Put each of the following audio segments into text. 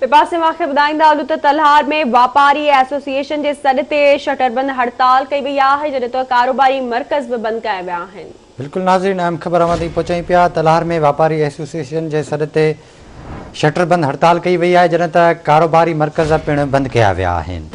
पासे मूंखे ॿुधाईंदा हलूं त तलहार में वापारी एसोसिएशन जे सॾ ते शटरबंद हड़ताल कई वई आहे, जॾहिं त कारोबारी मर्कज़ भी बंद कया विया आहिनि। बिल्कुल नाज़रीन, अहम ख़बर अवां ताईं पहुचाई पिया। तलहार में वापारी एसोसिएशन जे सॾ ते शटरबंद हड़ताल कई वई आहे, जॾहिं त कारोबारी मर्कज़ पिणु बंद कया विया आहिनि।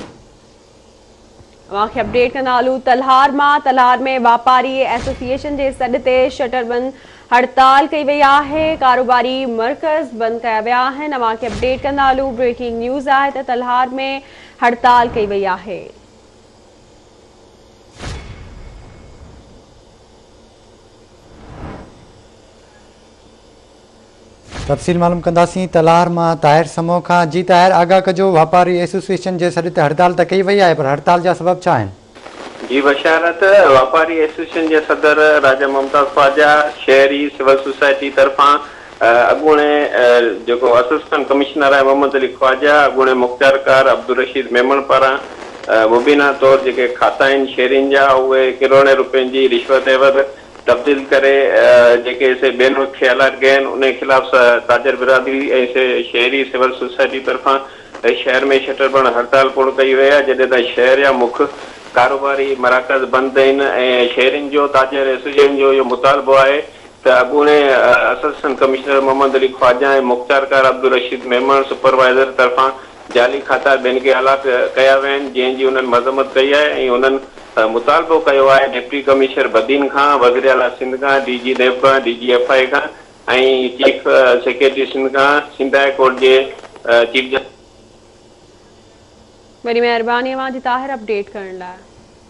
अवांखे अपडेट कंदा हलूं तलहार में वापारी एसोसिएशन जे सॾ ते शटरबंद हड़ताल कई वई आहे, कारोबारी मर्कज़ बंद कया विया आहिनि। अवांखे अपडेट कंदा हलूं, ब्रेकिंग न्यूज़ आहे त तलहार में हड़ताल कई वई आहे। तफ़सील मालूम कंदासीं तलहार मां ताहिर समो खां। जी ताहिर, आगाह कजो, वापारी एसोसिएशन जे सॾ ते हड़ताल त कई वई आहे, पर हड़ताल जा सबब छा आहिनि? जी बशारत, वापारी एसोसिएशन जे सदर राजा मुमताज़ ख्वाजा शहरी सिविल सोसाइटी तरफां अॻूणे जेको असिस्टेंट कमिश्नर आहे मोहम्मद अली ख्वाजा, अॻूणे मुख़्तियारकार अब्दुल रशीद मेमण पारां मुबीना तौर जेके खाता आहिनि शहरियुनि जा, उहे किरोड़े रुपयनि जी रिश्वत एवज़ तब्दील करे जेके से ॿियनि खे अलर्ट कया आहिनि, उन खिलाफ़ ताजर बिरादरी ऐं शहरी सिविल सोसाइटी तरफां शहर में शटरबंद हड़ताल पुर कई वई आहे, जॾहिं त शहर जा मुख्य कारोबारी मराकज़ बंदि आहिनि ऐं शहरियुनि जो ताजर एसोसिएशन जो इहो मुतालबो आहे त अॻूणे असिस्टेंट कमिश्नर मोहम्मद अली ख्वाजा ऐं मुख़्तियारकार अब्दुल रशीद मेमण सुपरवाइज़र तरफां जाली खाता ॿियनि खे अलॉट कया विया आहिनि, जंहिंजी उन्हनि मज़म्मत कई आहे ऐं उन्हनि मुतालबो कयो आहे डिप्टी कमिश्नर बदीन खां, वज़ीर आला सिंध खां, डीजी नेब खां, DGFI खां ऐं चीफ सेक्रेटरी सिंध खां, सिंध हाई कोर्ट जे चीफ जस्टिस। वरी महिरबानी अवां जी ताहिर अपडेट करण लाइ।